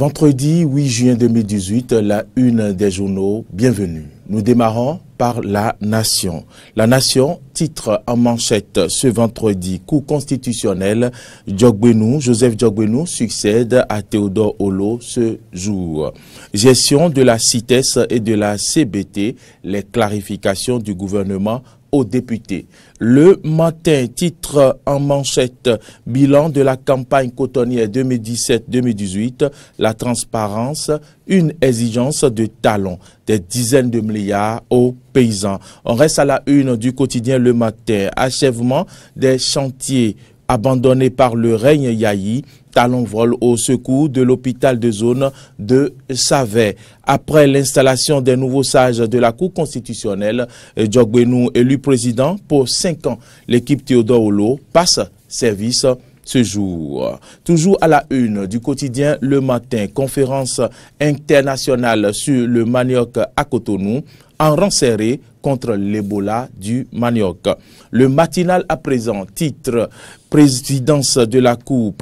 Vendredi 8 juin 2018, la une des journaux, bienvenue. Nous démarrons par La Nation. La Nation, titre en manchette ce vendredi, coup constitutionnel, Joseph Diogbénou succède à Théodore Olo ce jour. Gestion de la CITES et de la CBT, les clarifications du gouvernement aux députés. Le Matin, titre en manchette, bilan de la campagne cotonnière 2017-2018, la transparence, une exigence de talons, des dizaines de milliards aux paysans. On reste à la une du quotidien Le Matin, achèvement des chantiers abandonnés par le règne Yayi, talons vol au secours de l'hôpital de zone de Savè. Après l'installation des nouveaux sages de la Cour constitutionnelle, Diogbénou élu président pour 5 ans. L'équipe Théodore Olo passe service ce jour. Toujours à la une du quotidien Le Matin, conférence internationale sur le manioc à Cotonou, en rang serré contre l'Ebola du manioc. Le matinal à présent, titre présidence de la Cour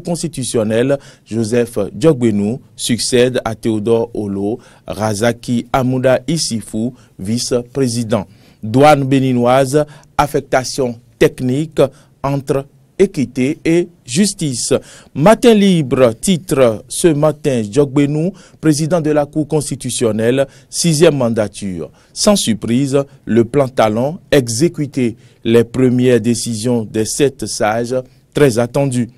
constitutionnelle, Joseph Diogbénou succède à Théodore Olo, Razaki Amouda Issifou, vice-président. Douane béninoise, affectation technique entre équité et justice. Matin libre, titre ce matin, Diogbénou, président de la Cour constitutionnelle, 6e mandature. Sans surprise, le plan talon exécuté, les premières décisions des 7 sages, très attendues.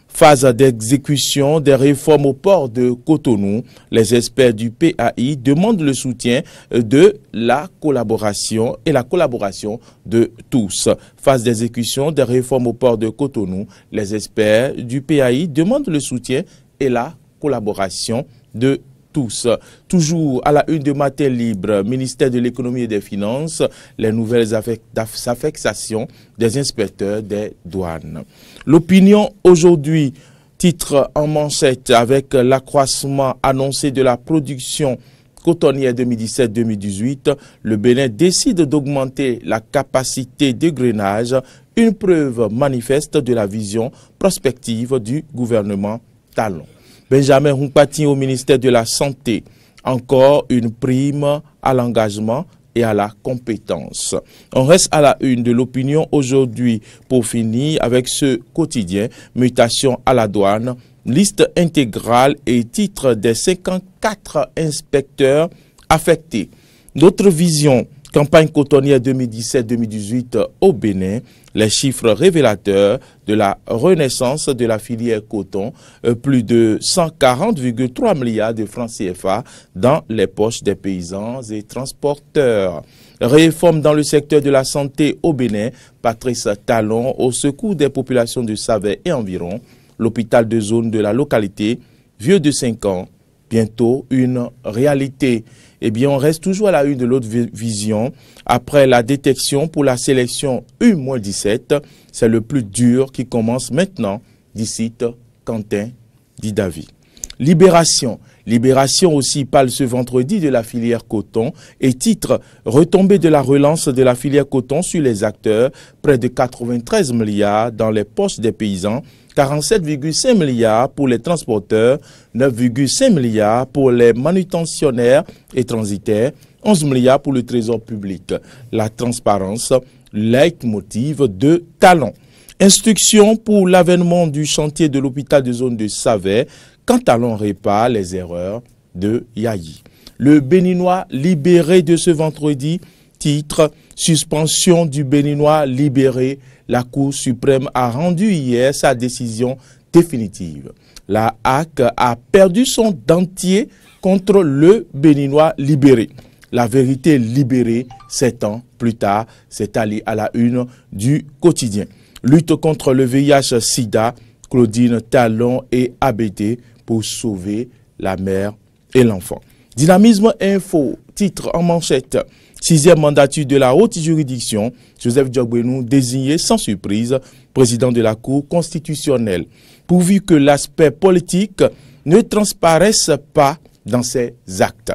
Phase d'exécution des réformes au port de Cotonou, les experts du PAI demandent le soutien de la collaboration et la collaboration de tous. Phase d'exécution des réformes au port de Cotonou, les experts du PAI demandent le soutien et la collaboration de tous. Toujours à la une de Matin libre, ministère de l'économie et des finances, les nouvelles affectations des inspecteurs des douanes. L'opinion aujourd'hui, titre en manchette avec l'accroissement annoncé de la production cotonnière 2017-2018, le Bénin décide d'augmenter la capacité de grainage, une preuve manifeste de la vision prospective du gouvernement Talon. Benjamin Humpati au ministère de la Santé, encore une prime à l'engagement et à la compétence. On reste à la une de l'opinion aujourd'hui pour finir avec ce quotidien, mutation à la douane, liste intégrale et titre des 54 inspecteurs affectés. Notre vision, campagne cotonnière 2017-2018 au Bénin, les chiffres révélateurs de la renaissance de la filière coton, plus de 140,3 milliards de francs CFA dans les poches des paysans et transporteurs. Réforme dans le secteur de la santé au Bénin, Patrice Talon au secours des populations de Savè et environ, l'hôpital de zone de la localité, vieux de 5 ans, bientôt une réalité. Eh bien, on reste toujours à la une de l'autre vision. Après la détection pour la sélection U-17, c'est le plus dur qui commence maintenant, dit Quentin Didavi. Libération. Libération aussi parle ce vendredi de la filière coton et titre retombée de la relance de la filière coton sur les acteurs, près de 93 milliards dans les poches des paysans, 47,5 milliards pour les transporteurs, 9,5 milliards pour les manutentionnaires et transitaires, 11 milliards pour le trésor public. La transparence, leitmotiv de Talon. Instruction pour l'avènement du chantier de l'hôpital de zone de Savè, quand Talon répare les erreurs de Yayi. Le Béninois libéré de ce vendredi, titre suspension du Béninois libéré. La Cour suprême a rendu hier sa décision définitive. La HAC a perdu son dentier contre le Béninois libéré. La vérité libérée, 7 ans plus tard, c'est allé à la une du quotidien. Lutte contre le VIH-Sida, Claudine Talon et ABD pour sauver la mère et l'enfant. Dynamisme Info, titre en manchette. 6e mandature de la haute juridiction, Joseph Diogbénou désigné sans surprise président de la Cour constitutionnelle, pourvu que l'aspect politique ne transparaisse pas dans ses actes.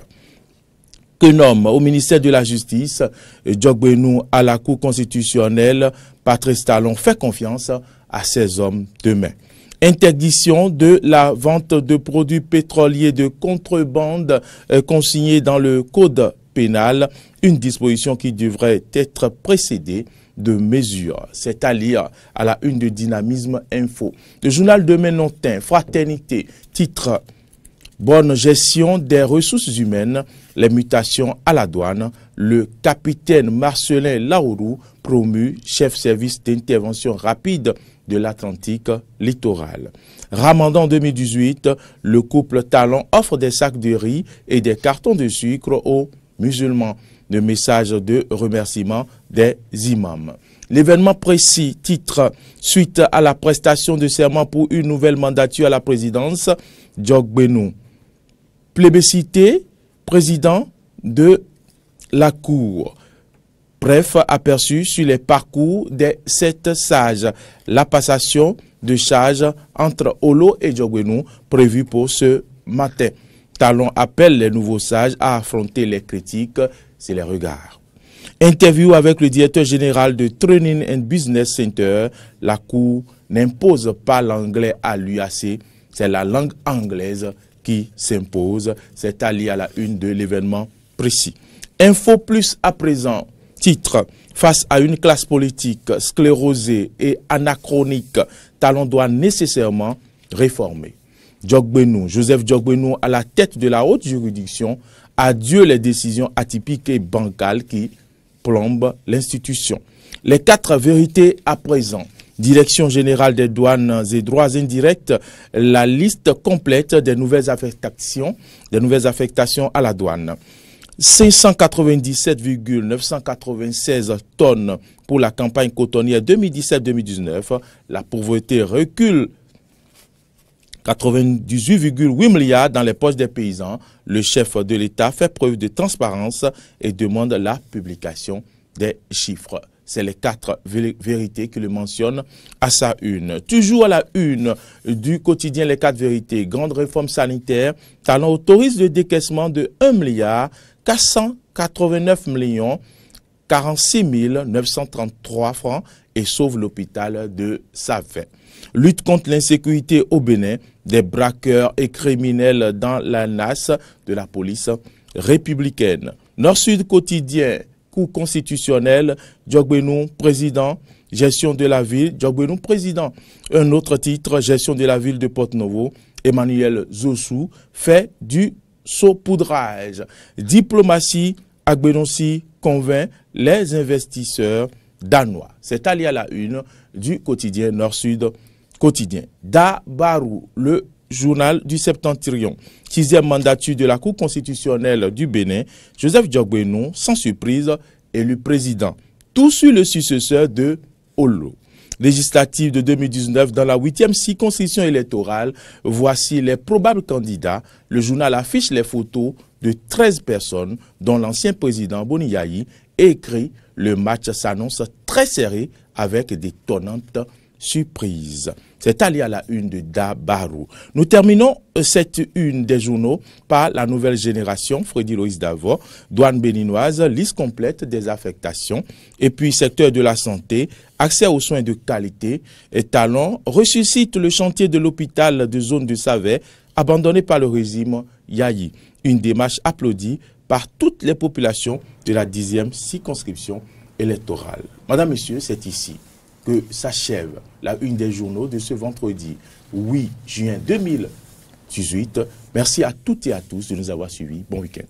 Que nomme au ministère de la Justice, Diogbénou à la Cour constitutionnelle, Patrice Talon fait confiance à ses hommes de main. Interdiction de la vente de produits pétroliers de contrebande consignés dans le code pénal, une disposition qui devrait être précédée de mesures. C'est à lire à la une de Dynamisme Info. Le journal de Ménontin, Fraternité, titre Bonne gestion des ressources humaines, les mutations à la douane. Le capitaine Marcelin Laourou, promu chef service d'intervention rapide de l'Atlantique littoral. Ramadan 2018, le couple Talon offre des sacs de riz et des cartons de sucre aux musulmans. Le message de remerciement des imams. L'événement précis, titre suite à la prestation de serment pour une nouvelle mandature à la présidence, Djogbenou. Plébiscité, président de la Cour. Bref, aperçu sur les parcours des 7 sages. La passation de charges entre Olo et Djogbenou prévue pour ce matin. Talon appelle les nouveaux sages à affronter les critiques, c'est les regards. Interview avec le directeur général de Training and Business Center. La Cour n'impose pas l'anglais à l'UAC, c'est la langue anglaise qui s'impose. C'est allié à la une de l'événement précis. Info plus à présent. Titre, face à une classe politique sclérosée et anachronique, Talon doit nécessairement réformer. Djogbenou, Joseph Djogbenou à la tête de la haute juridiction, adieu les décisions atypiques et bancales qui plombent l'institution. Les 4 vérités à présent. Direction générale des douanes et droits indirects, la liste complète des nouvelles affectations à la douane. 597,996 tonnes pour la campagne cotonnière 2017-2019. La pauvreté recule 98,8 milliards dans les poches des paysans. Le chef de l'État fait preuve de transparence et demande la publication des chiffres. C'est les 4 vérités qu'il mentionne à sa une. Toujours à la une du quotidien Les 4 vérités. Grande réforme sanitaire. Talon autorise le décaissement de 1 milliard 489 millions 46 933 francs et sauve l'hôpital de Savin. Lutte contre l'insécurité au Bénin. Des braqueurs et criminels dans la NAS de la police républicaine. Nord-Sud quotidien. Cour constitutionnel, Djogbenou, président, gestion de la ville, Djogbenou, président. Un autre titre, gestion de la ville de Porto-Novo, Emmanuel Zossou, fait du saupoudrage. Diplomatie, Agbenossi convainc les investisseurs danois. C'est allié à la une du quotidien Nord-Sud quotidien. Dabarou, le journal du Septentrion. 6e mandature de la Cour constitutionnelle du Bénin, Joseph Djogbenou, sans surprise, élu président. Tout sur le successeur de Olo. Législative de 2019 dans la 8e circonscription électorale, voici les probables candidats. Le journal affiche les photos de 13 personnes, dont l'ancien président Boniyayi, et écrit « Le match s'annonce très serré avec d'étonnantes surprises ». C'est allié à la une de Dabarou. Nous terminons cette une des journaux par la nouvelle génération, Freddy Loïs Davor, douane béninoise, liste complète des affectations, et puis secteur de la santé, accès aux soins de qualité, et Talon ressuscite le chantier de l'hôpital de zone de Savais, abandonné par le régime Yayi. Une démarche applaudie par toutes les populations de la 10e circonscription électorale. Madame, Monsieur, c'est ici que s'achève la une des journaux de ce vendredi 8 juin 2018. Merci à toutes et à tous de nous avoir suivis. Bon week-end.